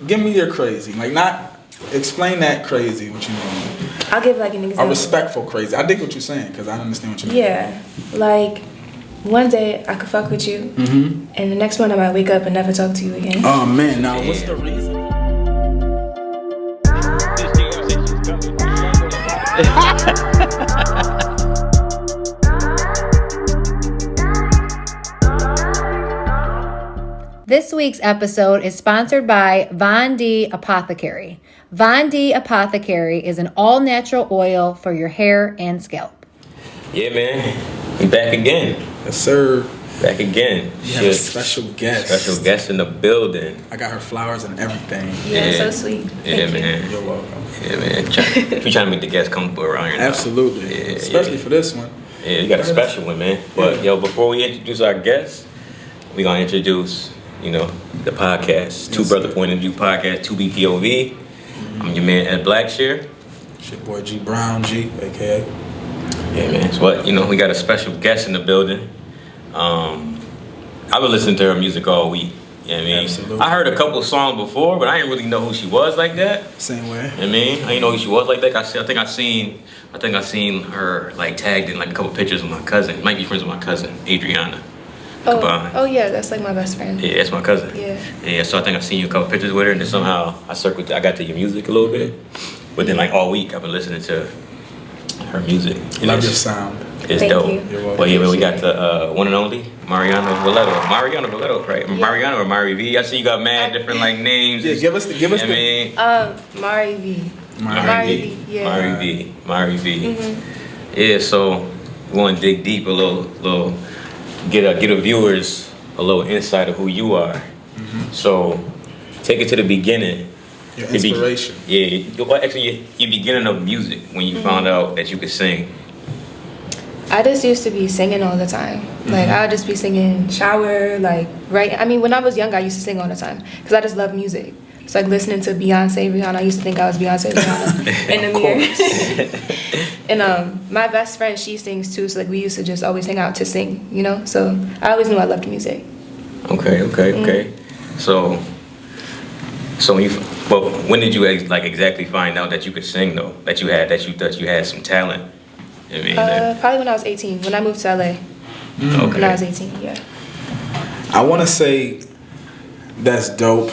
Give me your crazy. Like, not explain that crazy, what you mean. I'll give like an example. A respectful crazy. I dig what you're saying because I understand what you mean. Yeah. Like, one day I could fuck with you, and the next one I might wake up and never talk to you again. Oh, man. Now, what's the reason? This week's episode is sponsored by Von D Apothecary. Von D Apothecary is an all-natural oil for your hair and scalp. Yeah, man. We back again. Yes, sir. Back again. You have a special guest. Special guest in the building. I got her flowers and everything. Yeah, so sweet. Yeah, Thank man. you. You're welcome. Yeah, man. You trying to make the guests comfortable around here now. Absolutely. Yeah, Especially for this one. Yeah, you got a special one, man. But, before we introduce our guests, we're going to introduce, the podcast. Two Brother Point of View podcast, 2BPOV. I'm your man, Ed Blackshear. It's your boy G Brown, G, a.k.a. Yeah, man. So, we got a special guest in the building. I've been listening to her music all week. You know what I mean? Absolutely. I heard a couple songs before, but I didn't really know who she was like that. Same way. You know what I mean? I didn't know who she was like that. I think I seen her like tagged in like a couple pictures with my cousin. Might be friends with my cousin, Adriana. Oh yeah, that's like my best friend. Yeah, that's my cousin. Yeah. So I think I seen you a couple pictures with her, and then somehow I got to your music a little bit. But then like all week I've been listening to her music. Love your sound. It's Thank dope. you. You're welcome. Well, yeah, we got the one and only Mariano Valletto, right? Yeah. Mariano or Mari V. I see you got mad different like names. Yeah, give us the. Mari V. Mari V. Yeah. Mari V. Yeah, so we want to dig deep a little, get a viewers a little insight of who you are. So take it to the beginning. Your inspiration. Your beginning of music when you found out that you could sing. I just used to be singing all the time. Like, I would just be singing, shower, like, right? I mean, when I was young, I used to sing all the time because I just love music. It's like listening to Beyonce, Rihanna. I used to think I was Beyonce, Rihanna in the mirror. And my best friend, she sings too. So, like, we used to just always hang out to sing, So, I always knew I loved music. Okay. So when did you exactly find out that you could sing though? That you had some talent? Probably when I was 18, when I moved to LA. Okay. When I was 18, yeah. I want to say that's dope.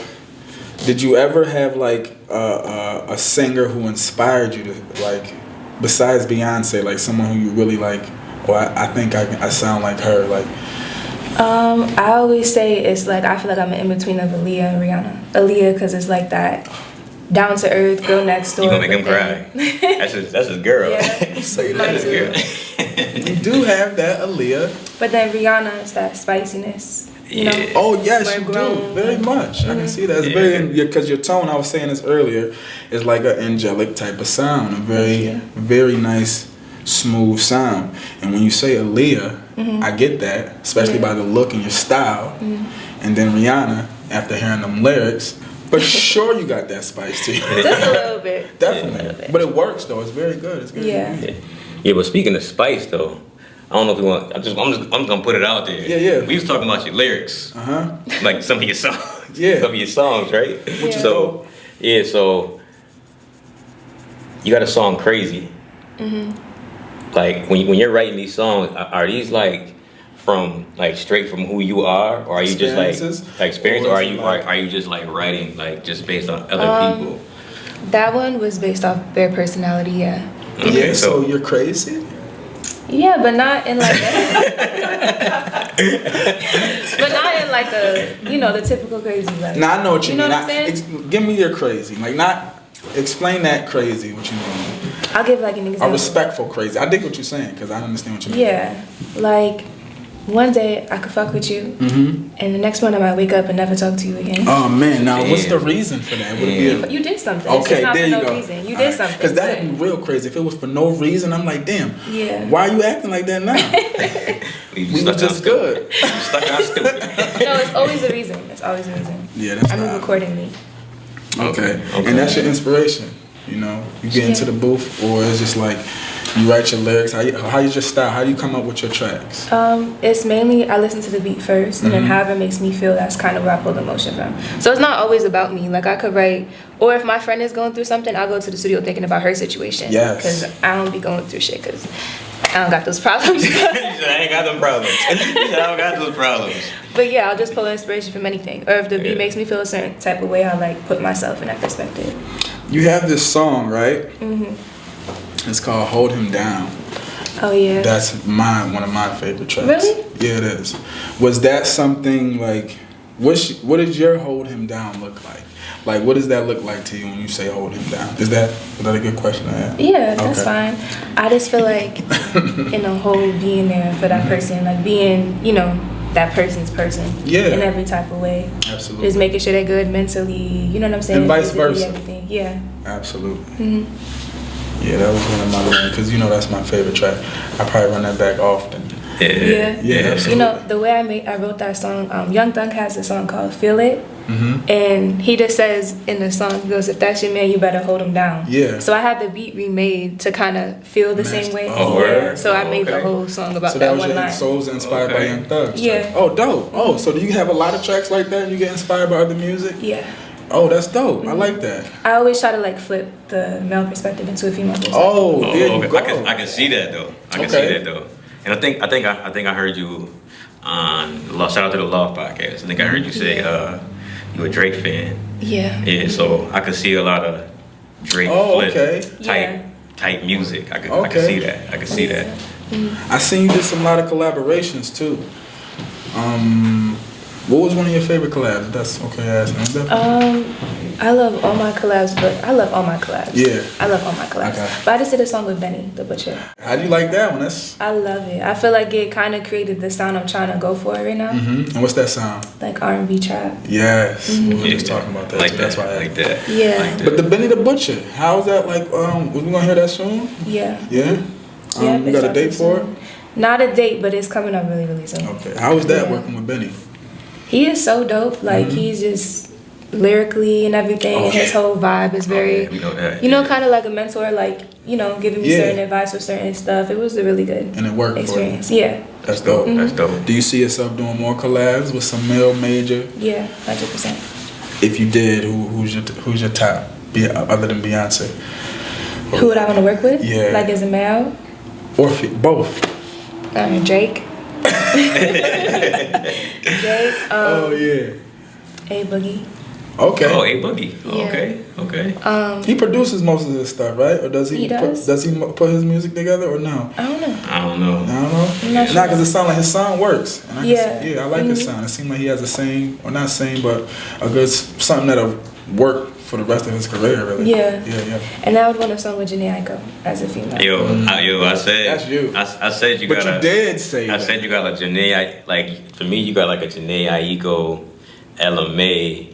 Did you ever have like a singer who inspired you to like, besides Beyonce, like someone who you really like? Or I think I sound like her. Like, I always say it's like I feel like I'm in between of Aaliyah and Rihanna. Aaliyah because it's like that down to earth girl next door. You gonna make him cry? That's his girl. Yeah. say Mine that. too. You do have that Aaliyah. But then Rihanna is that spiciness. Yeah. Oh yes, More you grown. do very much. I can see that. It's very because your tone. I was saying this earlier. Is like an angelic type of sound. A very nice, smooth sound. And when you say Aaliyah, I get that, especially by the look and your style. And then Rihanna, after hearing them lyrics. But sure, you got that spice to you. Just a little bit. Definitely. Little bit. But it works though. It's very good. It's good. Yeah. But speaking of spice though, I don't know if you want. I'm just gonna put it out there. Yeah. We was talking about your lyrics. Like some of your songs. Yeah. Some of your songs, right? Which is so you got a song Crazy. Like when you're writing these songs, are these like from like straight from who you are, or are you just like experience, or are you just like writing like just based on other people? That one was based off their personality, yeah. Okay, Yeah, so you're crazy? Yeah, but not in like but not in like the typical crazy like. Nah, I know what you mean. Know what I'm saying? Give me your crazy. Like, not explain that crazy, what you mean. I'll give like an example. A respectful crazy. I dig what you're saying because I understand what you mean. Yeah, like one day I could fuck with you, and the next one I might wake up and never talk to you again. Oh man, now what's the reason for that? Would it be You did something. okay, it's just not there for you no go. reason. You did something. Because that'd be real crazy. If it was for no reason, I'm like, damn. Yeah. Why are you acting like that now? We were just good. Stuck on stupid. No, it's always a reason. It's always a reason. Yeah, that's I move right. accordingly. Okay, and that's your inspiration. You get into the booth, or it's just like You write your lyrics. How you your style? How do you come up with your tracks? It's mainly I listen to the beat first, and then however it makes me feel, that's kind of where I pull the emotion from. So it's not always about me. Like I could write, or if my friend is going through something, I'll go to the studio thinking about her situation. Yes. Because I don't be going through shit. Because I don't got those problems. He said, I ain't got them problems. He said, I don't got those problems. But yeah, I'll just pull inspiration from anything. Or if the beat makes me feel a certain type of way, I'll like put myself in that perspective. You have this song, right? Mm-hmm. It's called "Hold Him Down." Oh yeah. That's one of my favorite tracks. Really? Yeah, it is. Was that something like? What does your "Hold Him Down" look like? Like, what does that look like to you when you say "hold him down"? Is that a good question to ask? Yeah, that's fine. I just feel like in the whole being there for that person, like being, that person's person. Yeah. In every type of way. Absolutely. Just making sure they're good mentally, you know what I'm saying? And vice Physically, versa. everything. Yeah. Absolutely. Yeah, that was one of my because that's my favorite track. I probably run that back often. Yeah. Absolutely. The way I wrote that song, Young Thug has a song called "Feel It." Mm-hmm. And he just says in the song, he goes, "If that's your man, you better hold him down." Yeah. So I had the beat remade to kind of feel the same way. So I made the whole song about that one line. So it was inspired by Young Thug. Yeah. Oh, dope. Oh, so do you have a lot of tracks like that? You get inspired by other music? Yeah. Oh, that's dope. I like that. I always try to like flip the male perspective into a female perspective. Oh, there you go. I can see that though. I can see that though. And I think I heard you on shout out to the Love podcast. I think I heard you say you a Drake fan. Yeah. Yeah, so I could see a lot of Drake type music. I could see that. I could see that. I seen you did some lot of collaborations too. What was one of your favorite collabs? That's okay asking. I love all my collabs, but I love all my collabs. Yeah. I love all my collabs. Okay. But I just did a song with Benny, the Butcher. How do you like that one? I love it. I feel like it kind of created the sound I'm trying to go for right now. Mm-hmm. And what's that sound? Like R&B trap. Yes. We were just talking about that. Like too. that. That's why I like that. Yeah. Like that. But the Benny the Butcher, how is that like? We gonna hear that soon? Yeah. Yeah. You got a date for it? Not a date, but it's coming up really, really soon. Okay. How was that working with Benny? He is so dope. Like he's just lyrically and everything. And his whole vibe is very, we know that. kind of like a mentor. Like giving me certain advice for certain stuff. It was a really good And it worked experience. for you. Yeah. That's dope. That's dope. Do you see yourself doing more collabs with some male major? Yeah, 100%. If you did, who's your top? Other than Beyonce? Who would I want to work with? Yeah. Like as a male? Or both? Drake. Drake. Oh yeah. A Boogie. Okay. Oh, A Boogie. Yeah. Okay. He produces most of his stuff, right? Or does he? He does. Does he put his music together or no? I don't know. I don't know. I'm not sure. Nah, because it sounds like his sound works. And I like his Mm-hmm. sound. It seems like he has the same, or not same, but a good something that'll work for the rest of his career, really. Yeah. Yeah. And I would want a song with Janae Aiko as a female. I said. That's you. I said you But got. you did say I that. said you got a Janae. Like for me, you got like a Janae Aiko, Ella May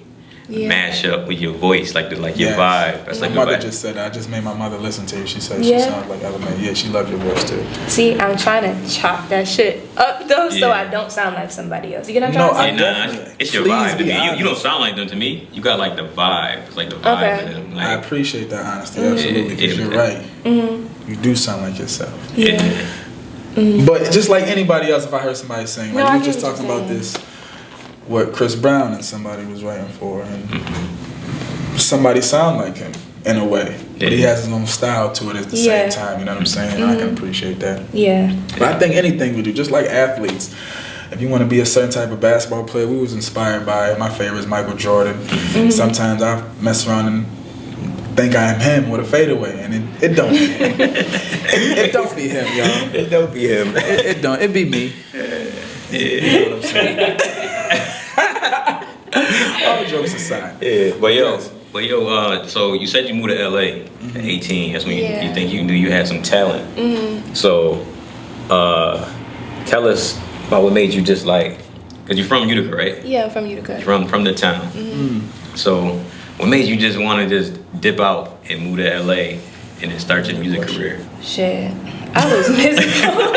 mashup with your voice, like your vibe. That's my like mother the vibe. just said that. I just made my mother listen to you. She said she sounds like Ella May. Yeah, she loves your voice too. See, I'm trying to chop that shit up though, so I don't sound like somebody else. You get what I'm trying to say? It's your Please vibe. be You don't sound like them to me. You got like the vibe. It's like the vibe to them. I Like, appreciate that honesty, absolutely, because you're right. You do sound like yourself. Yeah. But just like anybody else, if I heard somebody sing, like No, I we were get just what talking you're about saying. this, what Chris Brown and somebody was writing for, and somebody sound like him in a way, but he has his own style to it at the same time. You know what I'm saying? I can appreciate that. Yeah. But I think anything we do, just like athletes, if you want to be a certain type of basketball player, we was inspired by, my favorite is Michael Jordan. Sometimes I mess around and think I am him with a fadeaway, and it don't be him. It don't be him, y'all. it don't be him. It don't. It be me. You know what I'm saying? All jokes aside. Yeah, but yo, so you said you moved to LA at 18. That's when you think you knew you had some talent. So, tell us about what made you just like, cause you're from Utica, right? Yeah, I'm from Utica. From the town. So, what made you just want to just dip out and move to LA and then start your music career? Shit. I was miserable.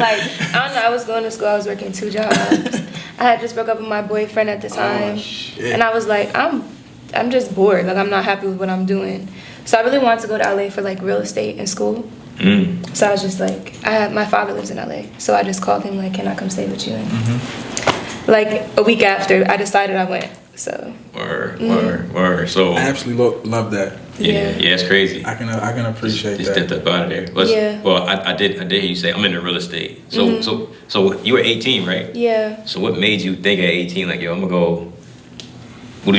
Like, I don't know, I was going to school, I was working 2 jobs. I had just broke up with my boyfriend at the time. And I was like, I'm just bored. Like, I'm not happy with what I'm doing. So I really wanted to go to LA for like real estate in school. So I was just like, my father lives in LA, so I just called him like, can I come stay with you? And like a week after, I decided I went. So. Word. So I absolutely love that. Yeah, it's crazy. I can appreciate just that. Just stepped up out of there. Well, I did hear you say I'm into real estate. So you were 18, right? Yeah. So what made you think at 18 like, yo, I'm gonna go? What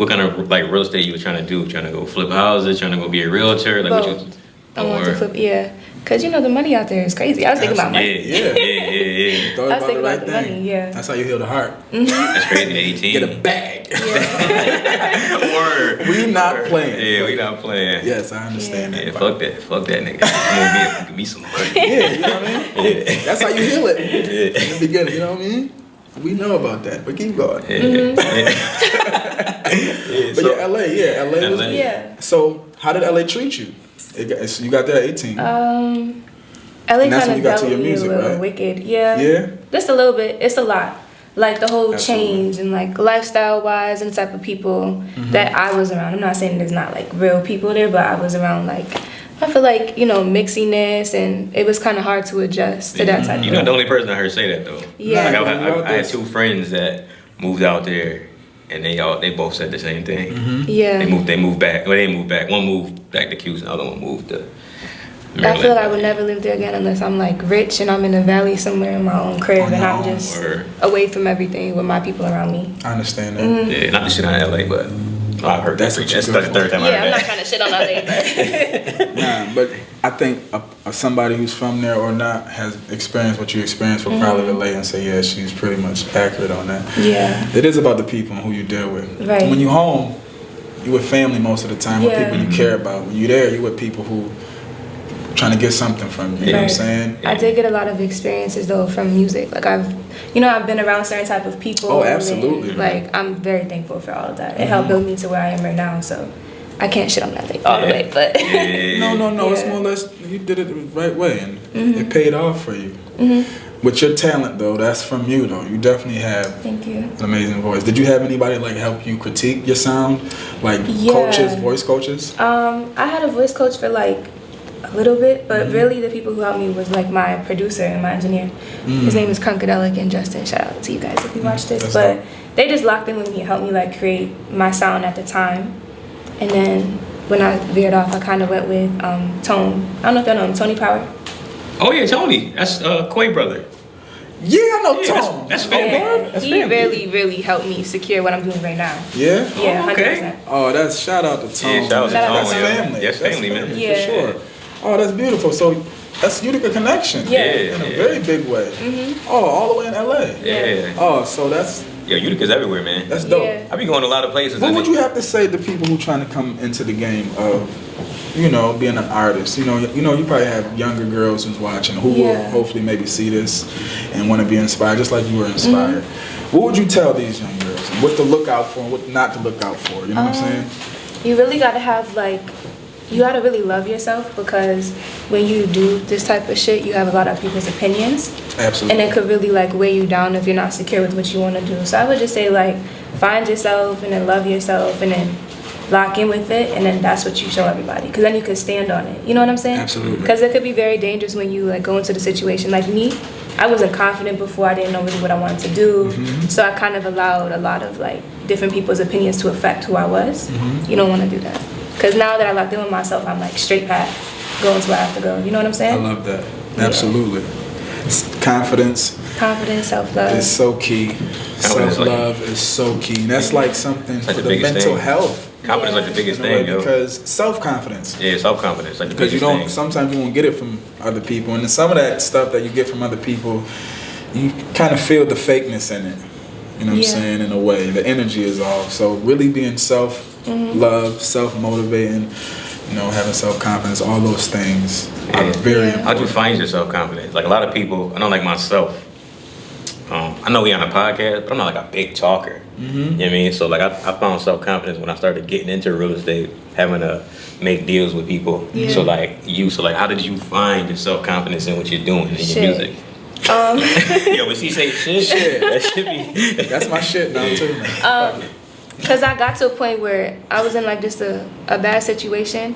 kind of like real estate you were trying to do? Trying to go flip houses? Trying to go be a realtor? Like Both. what you? I want to flip. Yeah. Cause the money out there is crazy. I was thinking about money. Yeah. I was thinking about the money. Yeah. That's how you heal the heart. That's crazy. 18. Get a bag. Yeah. Word. We not playing. Yeah, we not playing. Yes, I understand that. Yeah, fuck that nigga. I'm gonna give me some money. Yeah, you know what I mean? Yeah. That's how you heal it in the beginning. You know what I mean? We know about that, but keep going. But So, LA was. LA. Yeah. So how did LA treat you? So you got there at 18. LA And that's kind when of you got to dealt your with me music, a little right? wicked. Yeah. Yeah? Just a little bit. It's a lot. Like the whole Absolutely. change and like lifestyle wise and the type of people that I was around. I'm not saying there's not like real people there, but I was around like, I feel like, mixiness, and it was kind of hard to adjust to that type of You're not the only person I heard say that though. Yeah. Like I had two friends that moved out there, and they both said the same thing. Yeah. They moved back. Well, they moved back. One moved back to Houston. The other one moved to Maryland. I feel like I would never live there again unless I'm like rich and I'm in the valley somewhere in my own crib On and your I'm own, just or- away from everything with my people around me. I understand that. Yeah, not to shit on LA, but I've heard That's that. what That's you the go third for. time I Yeah, I'm heard not that. trying to shit on LA, but Nah, but I think somebody who's from there or not has experienced what you experienced will probably relate and say, yeah, she's pretty much accurate on that. yeah. It is about the people and who you deal with. Right. When you home, you with family most of the time, with Yeah. people you care about. When you there, you with people who trying to get something from you. You know what I'm saying? I did get a lot of experiences though from music. Like I've been around certain type of people. Oh, absolutely. And, like I'm very thankful for all of that. It helped build me to where I am right now. So I can't shit on that thing all the way, but No. It's Yeah. more or less you did it the right way, and it paid off for you. With your talent though, that's from you though. You definitely have thank you. an amazing voice. Did you have anybody like help you critique your sound, like Yeah. coaches, voice coaches? I had a voice coach for like a little bit, but really the people who helped me was like my producer and my engineer. His name is Funkadelic and Justin. Shout out to you guys if you watch this. That's But dope. they just locked in with me and helped me like create my sound at the time. And then when I veered off, I kind of went with Tone. I don't know if y'all know him, Tony Power. Oh yeah, Tony. That's Quay brother. Yeah, I know Yeah, Tom. that's family. That's He family. really helped me secure what I'm doing right now. Yeah. Yeah, Oh, okay. 100%. Oh, that's shout out to Tom. Yeah, shout out to Shout out Tone. to That's Tone. family. That's family, man. Yeah. For sure. Oh, that's beautiful. So that's Utica connection. Yeah. In a very big way. Oh, all the way in LA. Yeah. Oh, so that's Utica's everywhere, man. that's dope. Yeah. I be going to a lot of places. What would you have to say to people who trying to come into the game of, being an artist? You probably have younger girls who's watching who will Yeah. hopefully maybe see this and want to be inspired, just like you were inspired. What would you tell these young girls? And what to look out for and what not to look out for? You know what I'm saying? You really gotta have you gotta really love yourself, because when you do this type of shit, you have a lot of people's opinions. Absolutely. And it could really weigh you down if you're not secure with what you want to do. So I would just say find yourself and then love yourself and then lock in with it, and then that's what you show everybody, because then you can stand on it. You know what I'm saying? Absolutely. Because it could be very dangerous when you go into the situation. Like me, I wasn't confident before. I didn't know really what I wanted to do. So I kind of allowed a lot of different people's opinions to affect who I was. You don't want to do that, because now that I locked in with myself, I'm straight path, going to where I have to go. You know what I'm I saying? love that. Absolutely. Confidence Confidence, self-love. is so key. Confidence, Self-love is so key. And that's something Like for the the biggest mental thing. health. Confidence like the biggest thing, yo. Because self-confidence. Yeah, self-confidence like the Because biggest thing. sometimes you won't get it from other people. And some of that stuff that you get from other people, you kind of feel the fakeness in it. You know what I'm Yeah. saying? In a way, the energy is off. So really being self-love, self-motivating, having self-confidence, all those things are very Yeah. important. How'd you find your self-confidence? Like a lot of people, I know myself, I know we on a podcast, but I'm not a big talker. You know what I mean? So I found self-confidence when I started getting into real estate, having to make deals with people. Yeah. So how did you find your self-confidence in what you're doing in your Shit. music? Yo, when she say shit, that should be. That's my shit now too, man. Because I got to a point where I was in like just a bad situation,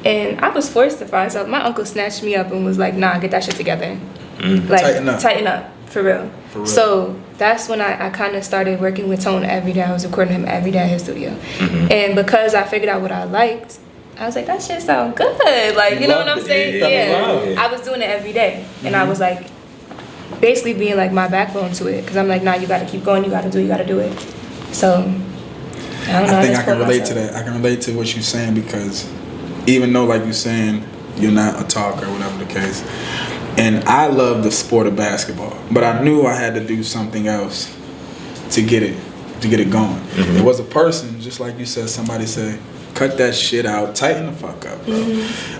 and I was forced to find something. My uncle snatched me up and was like, "Nah, get that shit together. Like tighten up, for real." So that's when I kind of started working with Tone every day. I was recording him every day at his studio, and because I figured out what I liked, I was like, that shit sound good. Like, you know what I'm saying? Yeah. I was doing it every day, and I was like, basically being like my backbone to it, because I'm like, nah, you got to keep going. You got to do it. So I don't know. I think I can relate to that. I can relate to what you're saying, because even though, like you're saying, you're not a talker or whatever the case, and I love the sport of basketball, but I knew I had to do something else to get it going. It was a person, just like you said, somebody said, cut that shit out, tighten the fuck up, bro.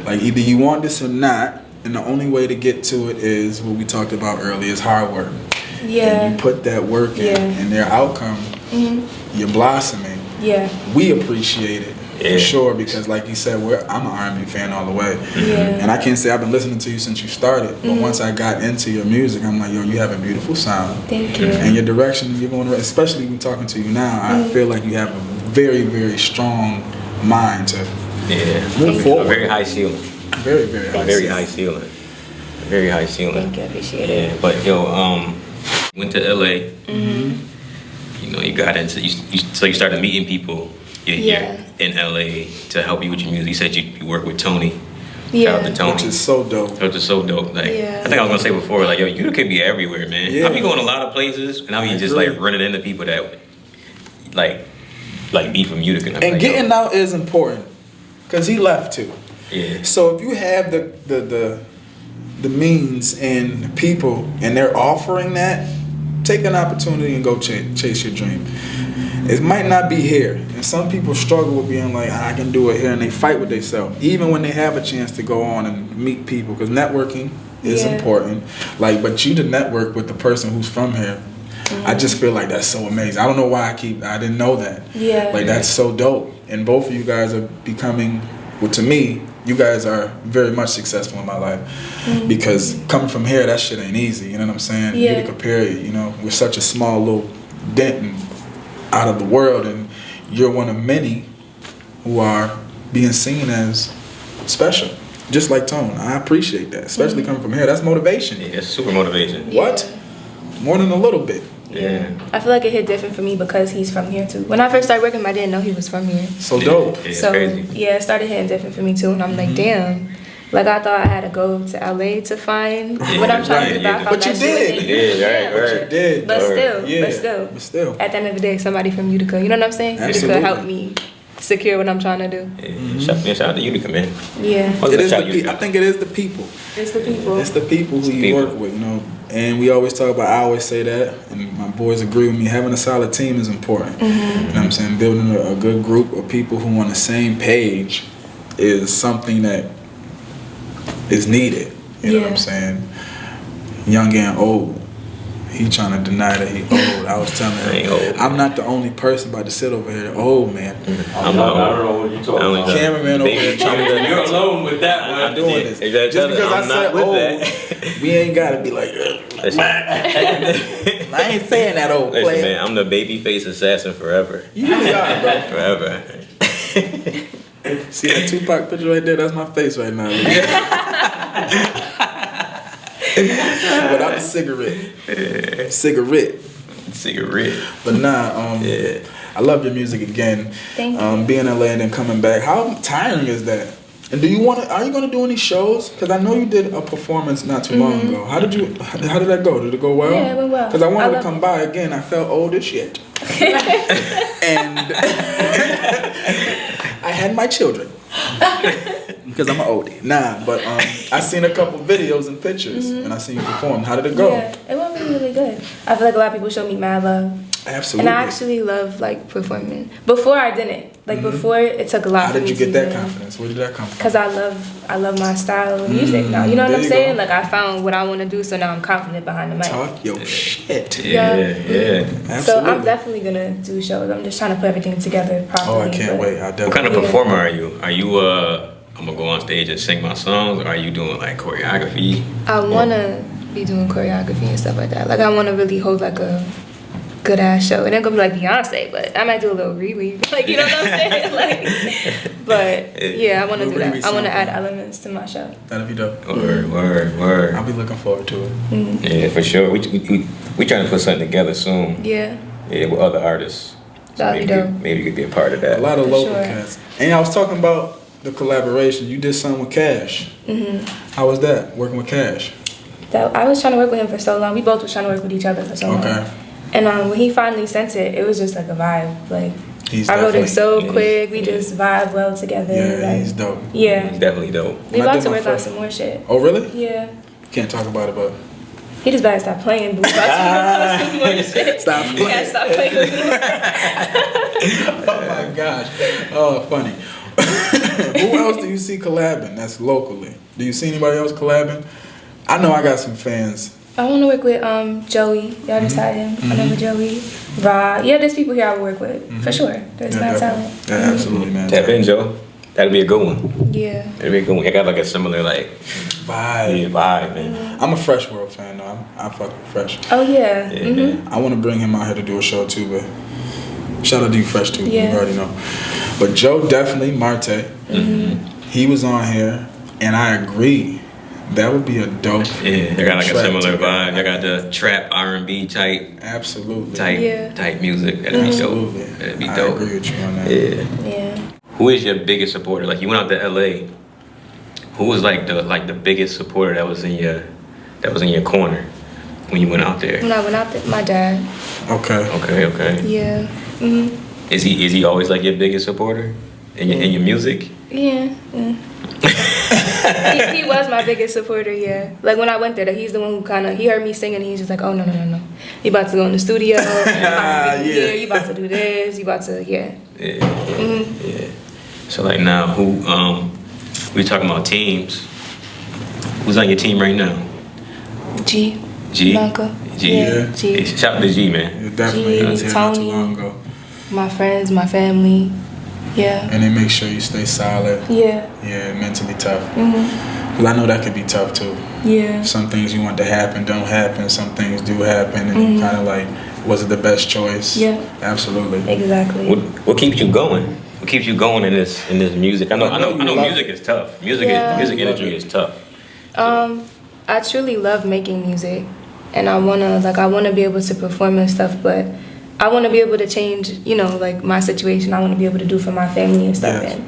Like, either you want this or not, and the only way to get to it is what we talked about earlier, is hard work. And you put that work in, and their outcome, you're blossoming. We appreciate it. For sure, because like you said, I'm an R&B fan all the way, and I can't say I've been listening to you since you started, but once I got into your music, I'm like, yo, you have a beautiful sound. Thank you. And your direction you're going, especially when talking to you now, I feel like you have a very, very strong mind to move forward. A very high ceiling. Very, very high. Very high ceiling. Very high ceiling. Thank you, I appreciate it. Yeah, but yo, went to LA. You know, you got into so you started meeting people. You're in LA to help you with your music. You said you work with Tony. Shout out to Tony. Which is so dope. Which is so dope. Like, I think I was gonna say before, like, yo, you could be everywhere, man. I be going a lot of places, and I be just like running into people that like be from Utica. And like, getting out is important, because he left too. Yeah. So if you have the means and the people, and they're offering that, take an opportunity and go chase your dream. It might not be here, and some people struggle with being like, I can do it here, and they fight with themselves, even when they have a chance to go on and meet people, because networking is important. Like, but you to network with the person who's from here, I just feel like that's so amazing. I don't know why I didn't know that. Like, that's so dope, and both of you guys are becoming, well, to me, you guys are very much successful in my life, because coming from here, that shit ain't easy. You know what I'm saying? Utica, period. You know, we're such a small little dent out of the world, and you're one of many who are being seen as special, just like Tone. I appreciate that, especially coming from here. That's motivation. Yeah, it's super motivation. What? More than a little bit. Yeah. I feel like it hit different for me because he's from here too. When I first started working, I didn't know he was from here. So dope. Yeah, so crazy. Yeah, it started hitting different for me too, and I'm like, damn. Like, I thought I had to go to LA to find what I'm trying to do. But you did. But you did. But still, at the end of the day, somebody from Utica, you know what I'm saying? Absolutely. Utica helped me secure what I'm trying to do. Shout out to Utica, man. Yeah. I think it is the people. It's the people. It's the people who you work with, you know. And we always talk about, I always say that, and my boys agree with me, having a solid team is important. You know what I'm saying? Building a good group of people who are on the same page is something that is needed. You know what I'm saying? Young and old. He trying to deny that he old. I was telling him, I'm not the only person about to sit over here old, man. I don't know what you're talking about. Cameraman over here trying to. You're alone with that one. I'm doing this. Just because I said old, we ain't got to be like, I ain't saying that old player. Listen, man, I'm the baby face assassin forever. You really are, bro. Forever. See that Tupac picture right there? That's my face right now. Without the cigarette. But nah, I love your music again. Thank you. Being in LA and then coming back. How tiring is that? And are you gonna do any shows? Because I know you did a performance not too long ago. How did that go? Did it go well? Yeah, it went well. Because I wanted to come by again. I felt old as shit. And I had my children. Because I'm an oldie. Nah, but I seen a couple videos and pictures, and I seen you perform. How did it go? Yeah, it went really good. I feel like a lot of people showed me mad love. Absolutely. And I actually love, like, performing. Before, I didn't. Like, before, it took a lot for me to How did you get that confidence? Where did that come from? Because I love my style of music now. You know what I'm saying? Like, I found what I want to do, so now I'm confident behind the mic. Talk your shit. Yeah. Absolutely. So I'm definitely going to do shows. I'm just trying to put everything together properly. Oh, I can't wait. What kind of performer are you? Are you I'm gonna go on stage and sing my songs, or are you doing like choreography? I wanna be doing choreography and stuff like that. Like, I wanna really hold like a good ass show. It ain't gonna be like Beyonce, but I might do a little Riri. Like, you know what I'm saying? Like, but yeah, I want to do that. I want to add elements to my show. That'll be dope. Word. I'll be looking forward to it. Mm-hmm. Yeah, for sure. We trying to put something together soon. Yeah. Yeah, with other artists. So That'd be dope. maybe you could be a part of that. A lot of local sure. cats. And I was talking about the collaboration. You did something with Cash. Mm-hmm. How was that, working with Cash? I was trying to work with him for so long. We both was trying to work with each other for so long. Okay. And when he finally sent it, it was just like a vibe. Like, He's I wrote it so yeah, quick. We just vibe well together. Yeah, like, he's dope. Yeah. He's definitely dope. We When I about did to my work on first- some more shit. Oh, really? Yeah. Can't talk about it, but He just better stop playing. Boo. We about to work on some more shit. Stop You gotta stop playing with me. oh my gosh. Oh, funny. Who else do you see collabing that's locally? Do you see anybody else collabing? I know I got some fans. I want to work with Joey. Y'all just had him. I remember Joey. Ra. Yeah, there's people here I would work with. For sure. There's mad definitely. talent. Yeah, absolutely, man. Tap in, Joe. That'd be a good one. Yeah. That'd be a good one. I got like a similar Vibe. vibe, man. I'm a Fresh World fan, though. I fuck with Fresh. Oh, yeah. Yeah. Mm-hmm. I want to bring him out here to do a show, too, but shout out to you, Fresh, too. Yeah. You already know. But Joe, definitely, Marte. He was on here, and I agree. That would be a dope. Yeah, they got like a track similar to vibe. that. They got the trap R&B type Absolutely. Yeah. type music. That'd be Absolutely. dope. That'd be I dope. agree with you on that. Yeah. Yeah. Who is your biggest supporter? Like you went out to LA. Who was like the biggest supporter that was in your corner when you went out there? When I went out there, my dad. Okay. Okay. Yeah. Mm-hmm. Is he always like your biggest supporter in your music? Yeah. He was my biggest supporter, yeah. Like when I went there, he's the one who he heard me singing and he's just like, oh, no. You about to go in the studio. You about to be here. You about to do this. You about to, yeah. Yeah. So like now, who we talking about teams? Who's on your team right now? G. G. Blanca. G. Yeah. G. Hey, shout out to G, man. You definitely G, was here not too Tony. long ago. My friends, my family. Yeah. And then make sure you stay solid. Yeah. Yeah, mentally tough. Mm-hmm. 'Cause I know that could be tough too. Yeah. Some things you want to happen don't happen. Some things do happen, and you kind of like, was it the best choice? Yeah. Absolutely. Exactly. What keeps you going? What keeps you going in this music? I know music is tough. Music industry is tough. I truly love making music, and I wanna be able to perform and stuff, but I want to be able to change, like my situation. I want to be able to do for my family and stuff. Yes. And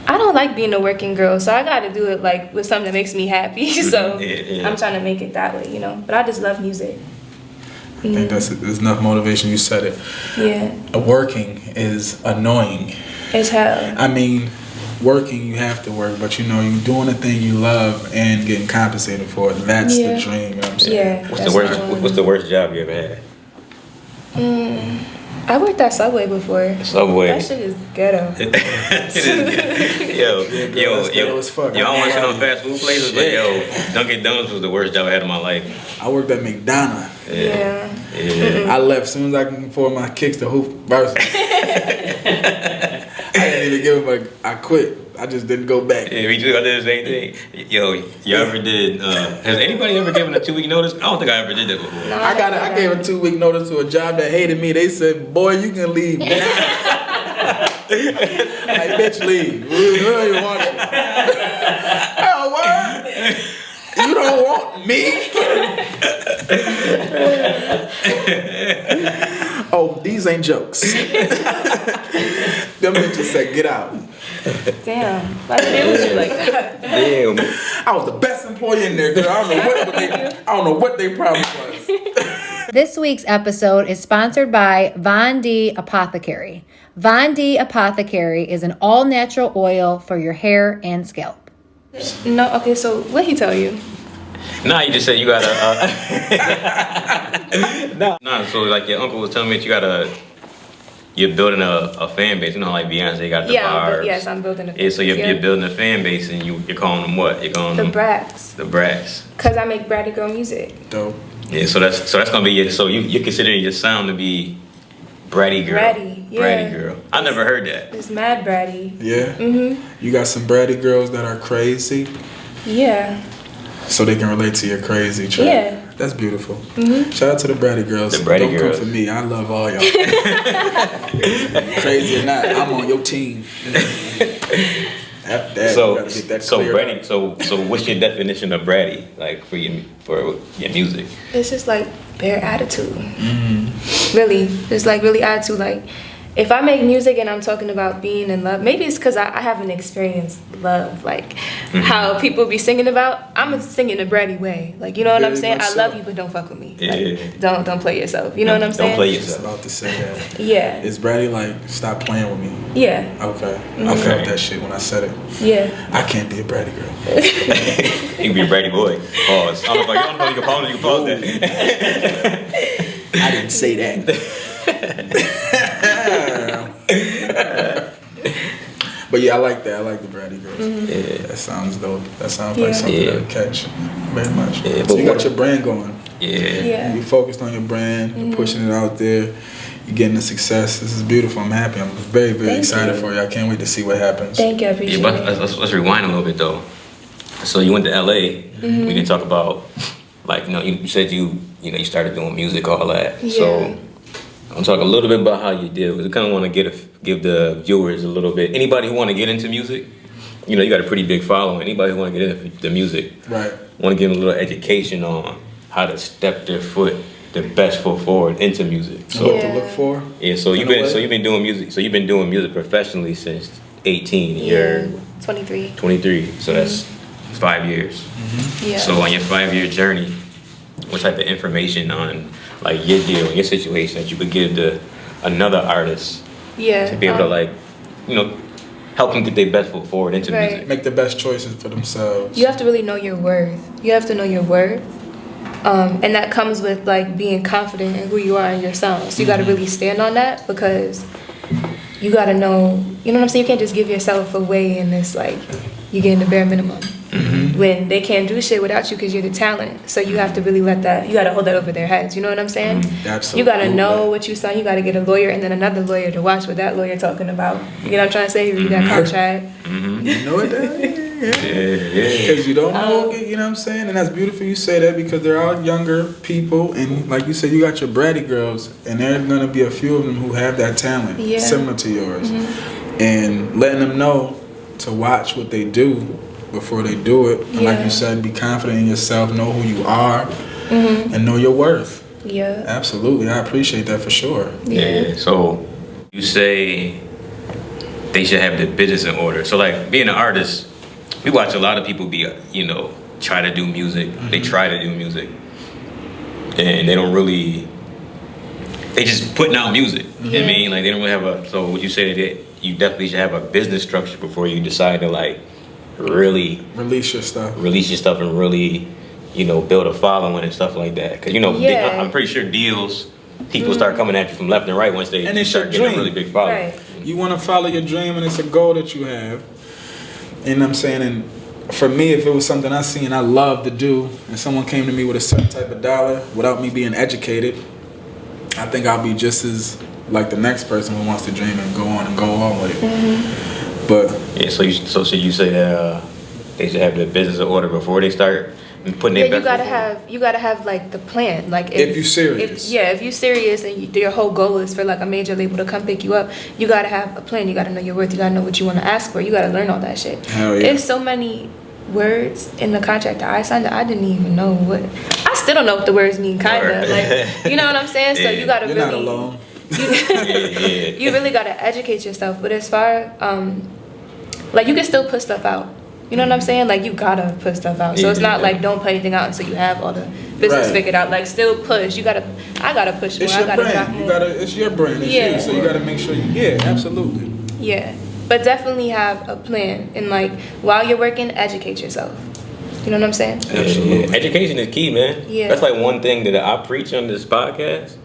I don't like being a working girl, so I got to do it like with something that makes me happy. So Yeah. I'm trying to make it that way, But I just love music. I think there's enough motivation. You said it. Yeah, Working is annoying. it's hell. I mean, working, you have to work, but you're doing the thing you love and getting compensated for it. That's Yeah. the dream. You know what I'm saying? Yeah. What's that's the what I wanna worst do. job you ever had? I worked at Subway before. Subway. That shit is ghetto. It is. Yo, that's ghetto as fuck. I don't want to shit on fast food places, but yo, Dunkin' Donuts was the worst job I had in my life. I worked at McDonald's. Yeah. I left as soon as I can afford my kicks to hoop versus. I didn't even give him I quit. I just didn't go back. Yeah, we do. I did the same thing. Yo, you ever did? Has anybody ever given a 2-week notice? I don't think I ever did that before. No, I gave a 2-week notice to a job that hated me. They said, "Boy, you can leave now." Like, bitch, leave. We don't even want you. Oh, what? You don't want me? Oh, these ain't jokes. Them bitches said, "Get out." Damn. Why did they do you like that? Damn. I was the best employee in there, girl. I don't know what they problem was. This week's episode is sponsored by Von D Apothecary. Von D Apothecary is an all-natural oil for your hair and scalp. No, okay, so what he tell you? Nah, you just said you got a. Nah, so like your uncle was telling me that you're building a fan base. You know, like Beyonce got the bars. Yes, I'm building a fan Yeah, so you're base, building a fan base, and you're calling them what? You're calling The them Brats. The Brats. Cause I make Bratty girl music. Dope. Yeah, so that's gonna be your. So you're considering your sound to be Bratty girl. Bratty, yeah. Bratty girl. I never heard that. It's mad Bratty. Yeah. You got some bratty girls that are crazy, Yeah. so they can relate to your crazy track. Yeah. That's beautiful. Mm-hmm. Shout out to the Bratty girls. The Bratty Don't girls. come for me. I love all y'all. Crazy or not, I'm on your team. After that, you gotta get that cleared Bratty. up. So what's your definition of Bratty? Like for your music? It's just like bare attitude. Really, it's like really attitude. Like if I make music and I'm talking about being in love, maybe it's because I haven't experienced love, like how people be singing about. I'm singing a Bratty way, like you know what I'm saying. I love you, but don't fuck with me. Like, don't play yourself. You know what I'm saying? Don't play I was yourself. about to say that. Yeah. Is Bratty like stop playing with me? Yeah. Okay. I felt that shit when I said it. Yeah. I can't be a Bratty girl. You can be a Bratty boy. Pause. I don't know if you can pause that. I didn't say that. But yeah, I like that. I like the Bratty girls. Yeah, that sounds dope. That sounds like something I would catch very much. Yeah, So you got your brand going. Yeah. You focused on your brand. You're pushing it out there. You're getting the success. This is beautiful. I'm happy. I'm very, very excited for you. I can't wait to see what happens. Thank you. I appreciate But it. let's rewind a little bit though. So you went to LA. We can talk about like you said you started doing music, all that. Yeah. So I'll talk a little bit about how you did. We kind of want to give the viewers a little bit. Anybody who want to get into music, you got a pretty big following. Anybody who want to get into the music, Right. want to give them a little education on how to step their best foot forward into music. So What to look for? yeah, so you've been doing music. So you've been doing music professionally since 18. You're 23. 23. So that's 5 years. Yeah. So on your 5-year journey, what type of information on like your deal, your situation that you could give to another artist Yeah. to be able to like, help them get their best foot forward into Right. music? Make the best choices for themselves. You have to really know your worth. You have to know your worth. And that comes with like being confident in who you are and your sound. So you got to really stand on that because you got to know, you know what I'm saying? You can't just give yourself away in this like you're getting the bare minimum. When they can't do shit without you because you're the talent. So you have to really you got to hold that over their heads. You know what I'm saying? Absolutely. You got to know what you saw. You got to get a lawyer and then another lawyer to watch what that lawyer talking about. You know what I'm trying to say? Read that contract. You know it, Yeah. because you don't know, you know what I'm saying? And that's beautiful you say that because there are younger people, and like you said, you got your Bratty girls, and there are going to be a few of them who have that talent similar to yours. And letting them know to watch what they do before they do it. And like you said, be confident in yourself, know who you are, and know your worth. Yeah. Absolutely. I appreciate that for sure. Yeah. So you say they should have their business in order. So like being an artist, we watch a lot of people try to do music. They try to do music, and they don't really. They just putting out music. You know what I mean? Like they don't really have a. So would you say that you definitely should have a business structure before you decide to like really Release your stuff. And really, build a following and stuff like that? Because I'm pretty sure deals. People start coming at you from left and right once they And it's start your getting a dream. really big following. Right. You want to follow your dream, and it's a goal that you have. And I'm saying, and for me, if it was something I seen I love to do, and someone came to me with a certain type of dollar without me being educated, I think I'll be just as like the next person who wants to dream and go on with it. But Yeah, so you say that they should have their business in order before they start putting their best foot forward? you gotta have like the plan. Like if you're serious. If you're serious and your whole goal is for like a major label to come pick you up, you gotta have a plan. You gotta know your worth. You gotta know what you want to ask for. You gotta learn all that shit. Hell yeah. There's so many words in the contract that I signed that I didn't even know what. I still don't know what the words mean. Kinda like you know what I'm saying. So you gotta You're really. not alone. You really gotta educate yourself. But as far like you can still put stuff out. You know what I'm saying? Like you gotta put stuff out. So it's not like don't put anything out until you have all the business figured out. Like still push. I gotta push more. It's I your gotta drop brand. more. It's your brand. It's you. So you gotta make sure absolutely. Yeah. But definitely have a plan and like while you're working, educate yourself. You know what I'm saying? Absolutely. Yeah. Education is key, man. Yeah. That's like one thing that I preach on this podcast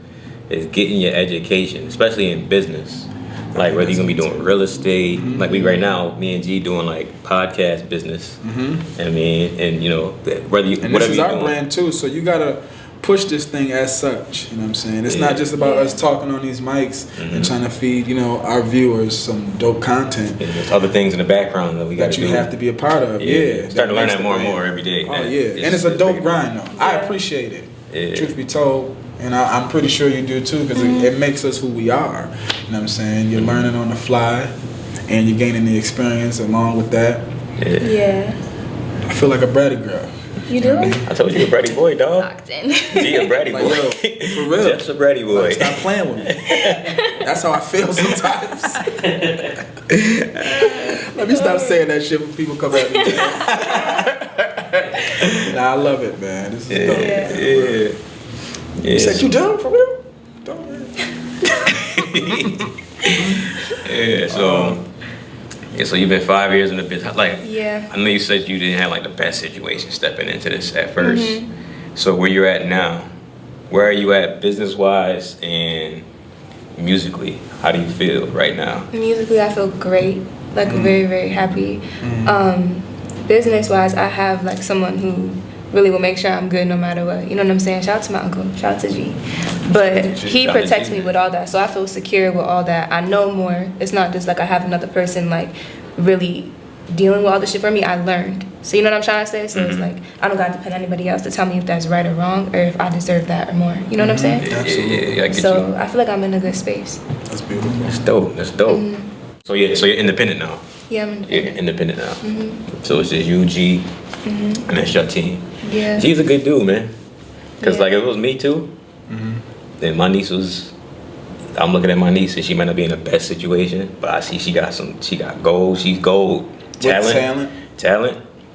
is getting your education, especially in business. Like whether you're gonna be doing real estate, like we right now, me and G doing like podcast business. I mean, and whether you And whatever this is you're our doing. brand too, so you gotta push this thing as such. You know what I'm saying? It's not just about us talking on these mics and trying to feed, our viewers some dope content. And there's other things in the background that we got that to you do. have to be a part of. Yeah. Starting to learn makes that the more and brand. more every day. Oh man. yeah, and it's a dope grind though. I appreciate it. Truth be told. And I'm pretty sure you do too, because it makes us who we are. You know what I'm saying? You're learning on the fly, and you're gaining the experience along with that. Yeah. I feel like a Bratty girl. You do? I told you a Bratty boy, dog. Locked in. He a Bratty boy. Yo, for real. Jeff's a Bratty boy. Like, stop playing with me. That's how I feel sometimes. Let me stop saying that shit when people come at me. Nah, I love it, man. This is dope. Yeah. You said you done for real? Don't. So you've been 5 years in the business. Like, Yeah. I know you said you didn't have like the best situation stepping into this at first. So where you're at now, where are you at business wise and musically? How do you feel right now? Musically, I feel great. Like very, very happy. Business wise, I have like someone who really will make sure I'm good no matter what. You know what I'm saying? Shout out to my uncle. Shout out to G. But he Shout out to protects G. me with all that. So I feel secure with all that. I know more. It's not just like I have another person like really dealing with all this shit for me. I learned. So you know what I'm trying to say? So it's like I don't got to depend on anybody else to tell me if that's right or wrong or if I deserve that or more. You know what I'm saying? Absolutely. Yeah, I get So you. I feel like I'm in a good space. That's beautiful. That's dope. That's dope. So you're independent now. Yeah, I'm You're independent now. So it's just you, G, and that's your team. Yeah. G's a good dude, man. Cause Yeah. like if it was me too, then my niece was. I'm looking at my niece and she might not be in the best situation, but I see she got gold. She's gold. Talent.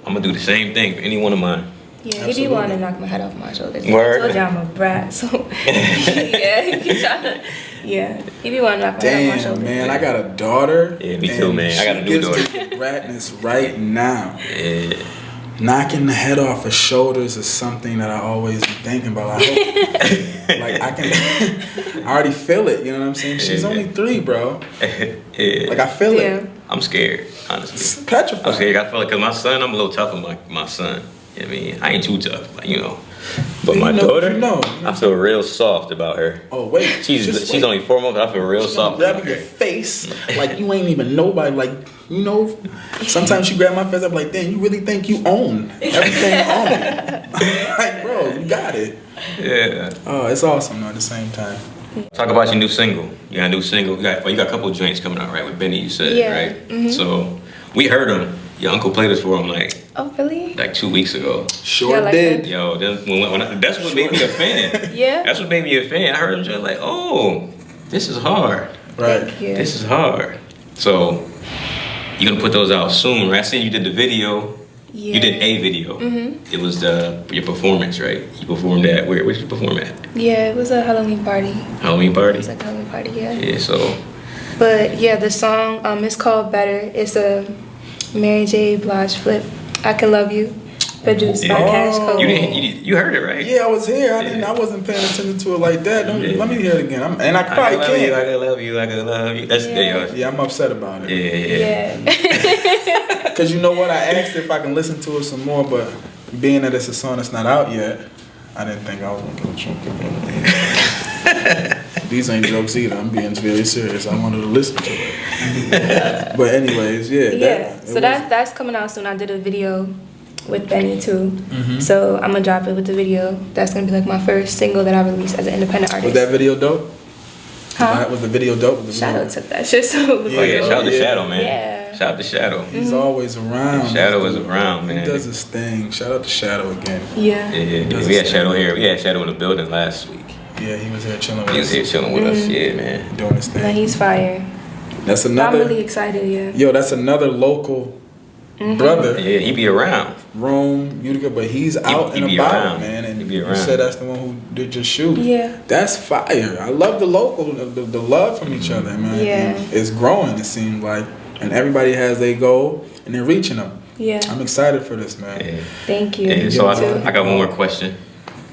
I'm gonna do the same thing for any one of mine. Yeah, he be Absolutely. wanting to knock my head off my shoulders. Word. I told you I'm a brat, so yeah, he be trying to, he be wanting to knock my head off my Damn, shoulders. man, I got a daughter. Yeah, me too, and man. I got a new daughter. She gives the ratness right now. Yeah. Knocking the head off her shoulders is something that I always be thinking about. I hope, like I already feel it. You know what I'm saying? She's only 3, bro. Yeah. Like I feel Yeah. it. I'm scared, honestly. It's petrified. I'm scared. I feel like, cause my son, I'm a little tough on my son. You know what I mean, I ain't too tough, like, you know. But my daughter, I feel real soft about her. Oh wait, She's only 4 months. I feel real soft. Grabbing your face like you ain't even nobody. Like you know, sometimes she grab my face. I'm like, damn, you really think you own everything on me? Like, bro, you got it. Yeah. Oh, it's awesome though. At the same time. Talk about your new single. You got a new single. You got a couple of joints coming out, right? With Benny, you said, Yeah. right? So we heard him. Your uncle played us for him like Oh, really? 2 weeks ago. Sure Yeah, like did. Yo, that's what made me a fan. Yeah. That's what made me a fan. I heard him just like, oh, this is hard. Right. Thank you. This is hard. So you're gonna put those out soon, right? I seen you did the video. Yeah. You did a video. It was your performance, right? You performed at where did you perform at? Yeah, it was a Halloween party. Halloween It party? was like a Halloween party, yeah. Yeah, so But yeah, the song is called Better. It's a Mary J. Blige flip. I Can Love You, produced by Cash Code. you heard it, right? Yeah, I was here. I wasn't paying attention to it like that. Let me hear it again. And I I probably can love you, I can't. can love you, I can love you. That's Yeah, I'm upset about it. yeah. Cause you know what? I asked if I can listen to it some more, but being that it's a song that's not out yet, I didn't think I was gonna get a chunk of it. These ain't jokes either. I'm being very serious. I wanted to listen to it. But anyways, yeah. So that's coming out soon. I did a video with Benny too. Mm-hmm. So I'm gonna drop it with the video. That's gonna be like my first single that I released as an independent artist. Was that video dope? Huh? Was the video dope? Shadow took that shit. So it was Yeah, like, Shout out to Shadow, man. Yeah. Shout out to Shadow. He's always around. Shadow is around, man. He does his thing. Shout out to Shadow again. Yeah. Yeah, we had Shadow here. We had Shadow in the building last week. Yeah, he was here chilling with us. He was here chilling with us. Yeah, man. Doing his Now thing. he's fire. That's I'm another. really excited. Yeah. Yo, that's another local brother. Yeah, he be around. Rome, Utica, but he's out he and be about, around. man. And He be you around. said that's the one who did your shoot. Yeah. That's fire. I love the local, the love from each other, man. Yeah. And it's growing, it seems like. And everybody has their goal, and they're reaching them. Yeah. I'm excited for this, man. Yeah. Thank you. Yeah, so You too. I got one more question.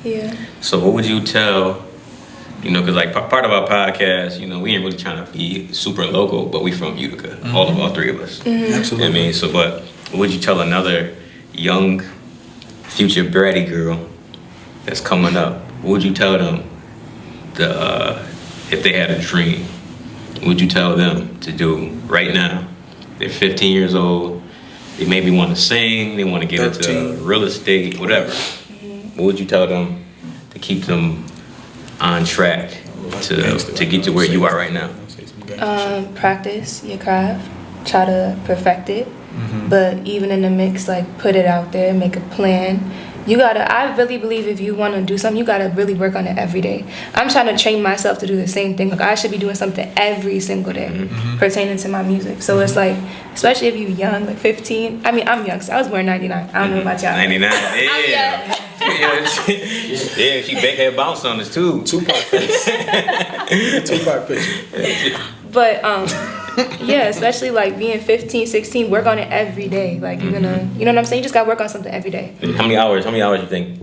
Yeah. So what would you tell, because like part of our podcast, we ain't really trying to be super local, but we from Utica, all 3 of us. Mm-hmm. You know Absolutely. what I mean? So, but what would you tell another young future Bratty girl that's coming up? What would you tell them if they had a dream? What would you tell them to do right now? They're 15 years old. They maybe want to sing. They want to get 13. into real estate, whatever. What would you tell them keep them on track to get to where you are right now? Practice your craft, try to perfect it, but even in the mix, like put it out there, make a plan. I really believe if you want to do something, you gotta really work on it every day. I'm trying to train myself to do the same thing. Like I should be doing something every single day pertaining to my music. So it's like, especially if you're young, like 15. I mean, I'm young, so I was born in 99. I don't know about y'all. 99, yeah. Yeah, she back that bounce on us too. Tupac face. Tupac picture. But yeah, especially like being 15, 16, work on it every day. Like you're gonna, you know what I'm saying? You just gotta work on something every day. How many hours you think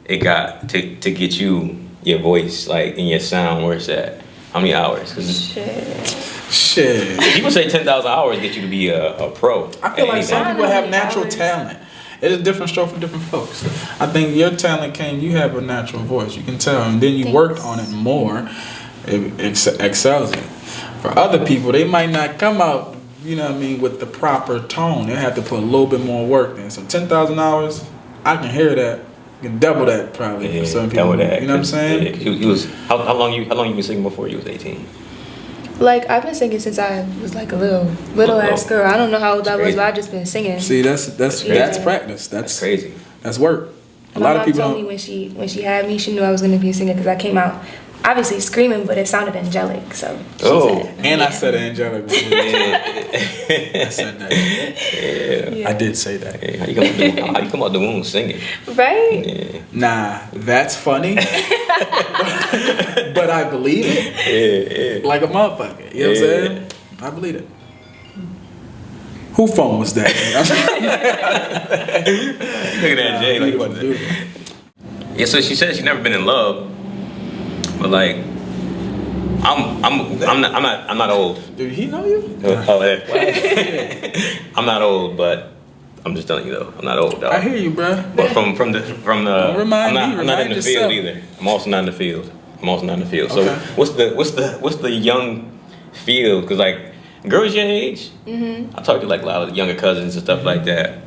it got to get you your voice like in your sound where it's at? How many hours? Shit. People say 10,000 hours get you to be a pro. I feel like some people have natural talent. It is a different stroke for different folks. I think your talent you have a natural voice. You can tell. And then you worked on it more. It excels it. For other people, they might not come out, you know what I mean, with the proper tone. They have to put a little bit more work in. So 10,000 hours, I can hear that. You can double that probably for some people. Double that. You know what I'm saying? He was, how long you been singing before you was 18? Like I've been singing since I was like a little ass girl. I don't know how old I was, but I've just been singing. See, that's practice. That's crazy. That's work. A lot of people told me when she had me, she knew I was gonna be a singer because I came out obviously screaming, but it sounded angelic. So I said angelic. I said that. Yeah. I did say that. Yeah, how you come out the womb singing? Right? Yeah. Nah, that's funny. But I believe it. Yeah. Like a motherfucker. You know what I'm saying? I believe it. Who phone was that? Look at that, Jay. Like you about to do. Yeah, so she said she's never been in love, but like, I'm not old. Did he know you? Oh, yeah. I'm not old, but I'm just telling you though, I'm not old. Dog. I hear you, bro. But from the, Don't remind I'm not in the field either. I'm also not in the field. So Okay. what's the young field? Because like girls your age, I talk to like a lot of younger cousins and stuff like that.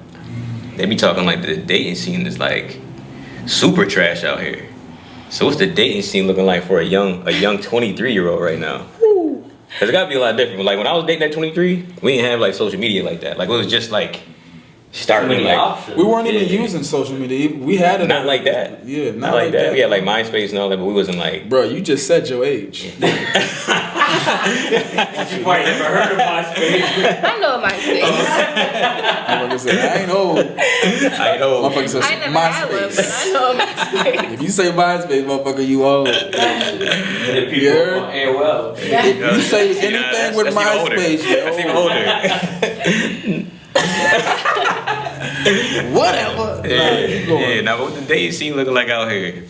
They be talking like the dating scene is like super trash out here. So what's the dating scene looking like for a young 23-year-old right now? Cause it gotta be a lot different. Like when I was dating at 23, we didn't have like social media like that. Like it was just like starting like we weren't even using social media. We had it not like that. Yeah, not like that. We had like MySpace and all that, but we wasn't like. Bro, you just said your age. You might never heard of MySpace. I know MySpace. Motherfucker said, I ain't old. Motherfucker said, I never had one, but I know MySpace. If you say MySpace, motherfucker, you old. The people on AOL. If you say anything with MySpace, that's even older. Whatever. Yeah. Now what the dating scene looking like out here?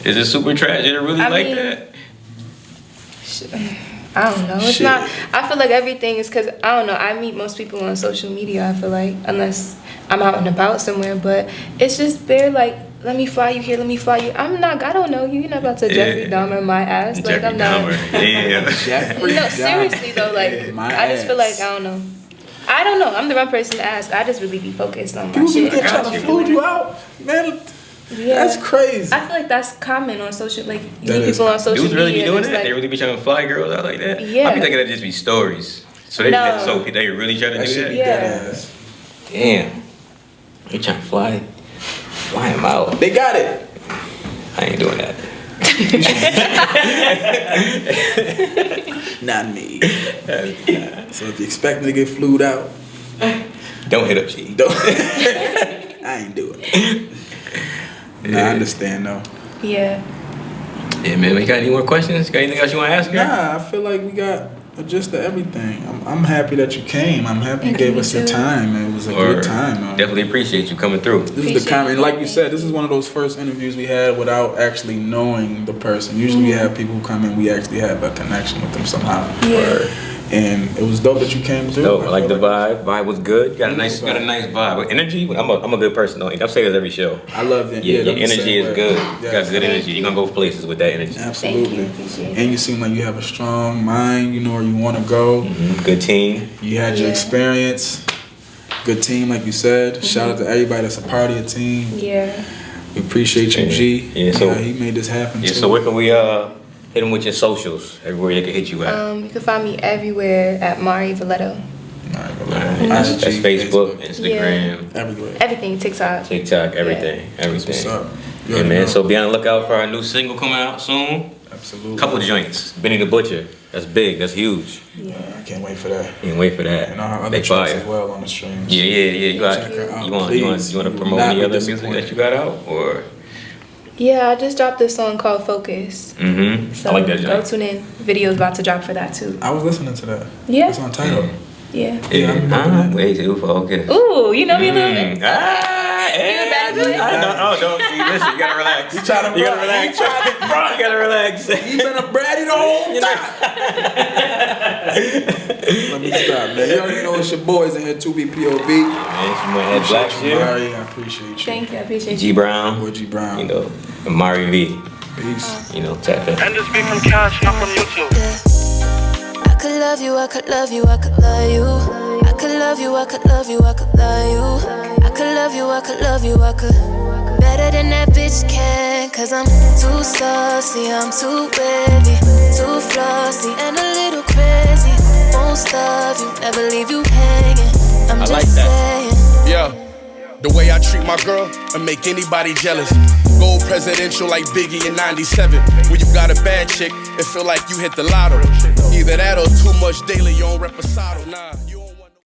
Is it super trash? Is it really that? I don't know. It's not. I feel like everything is because I don't know. I meet most people on social media. I feel like unless I'm out and about somewhere, but it's just they're like, let me fly you here, let me fly you. I don't know you. You're not about to Jeffrey Dahmer my ass. Like Jeffrey I'm not. Dahmer. Jeffrey No, seriously though. Like I just feel like I don't know. I don't know. I'm the wrong person to ask. I just really be focused on my People shit. be trying to fool you out, man. Yeah. That's crazy. I feel like that's common on social. Like you That meet is people on social Dudes media. really be doing and it's that? like, They really be trying to fly girls out like that? Yeah. I be thinking that just be stories. So they really trying to do that? Yeah. Damn. They trying to fly him out. They got it. I ain't doing that. Not me. So if you expect me to get flued out, Don't hit up G. don't. I ain't doing it. Nah, I understand though. Yeah. Yeah, man. You got any more questions? Got anything else you want to ask her? Nah, I feel like we got just everything. I'm happy that you came. I'm happy you gave us your time. It was a good time. Definitely appreciate you coming through. This is the comment, and like you said, this is one of those first interviews we had without actually knowing the person. Usually we have people who come in, we actually have a connection with them somehow. Yeah. And it was dope that you came through. Dope. I like the vibe. Vibe was good. You got a nice vibe. With energy, I'm a good person though. I'm saying this every show. I love it. Yeah, your energy is good. Yeah. You got good energy. You're gonna go places with that energy. Absolutely. Thank you. Appreciate it. And you seem like you have a strong mind. You know where you want to go. Good team. You had your experience. Good team, like you said. Shout out to everybody that's a part of your team. Yeah. We appreciate you, G. Yeah, so he made this happen. Yeah, too. so where can we hit them with your socials? Everywhere they can hit you at. You can find me everywhere at Mari Valletto. That's Facebook, Instagram, everywhere. Everything, TikTok, everything. What's up? Yeah, man. So be on the lookout for our new single coming out soon. Absolutely. Couple joints. Benny the Butcher. That's big. That's huge. Yeah. I can't wait for that. Can't wait for that. And our other They tracks fire. as well on the streams. Yeah. You want to promote any other music that you got out or? Yeah, I just dropped this song called Focus. Mm-hmm. So I like that. go tune in. Video's about to drop for that too. I was listening to that. Yeah. It's on Tidal. Yeah. Way too focused. Ooh, you know me a little bit. No. See, listen, you gotta relax. You gotta relax. You gotta relax. You been a Bratty the whole time. Let me stop, man. You already know it's your boys in here, 2BPOV. Man, she went head black shit. Mari, I appreciate you. Thank you. I appreciate you. G Brown. Boy G Brown. You know, and Mari V. Peace. You know, tap in. And this beat from Cash, not from YouTube. I could love you, I could love you, I could love you. I could love you, I could love you, I could love you. I could love you, I could love you, I could. Better than that bitch can, cause I'm too saucy, I'm too wavy, too flossy, and a little crazy. Most of you, never leave you hanging. I'm just saying. Yeah, the way I treat my girl, I make anybody jealous. Gold presidential like Biggie in 97. When you got a bad chick, it feel like you hit the lotto. Either that or too much daily, you don't reposado, nah.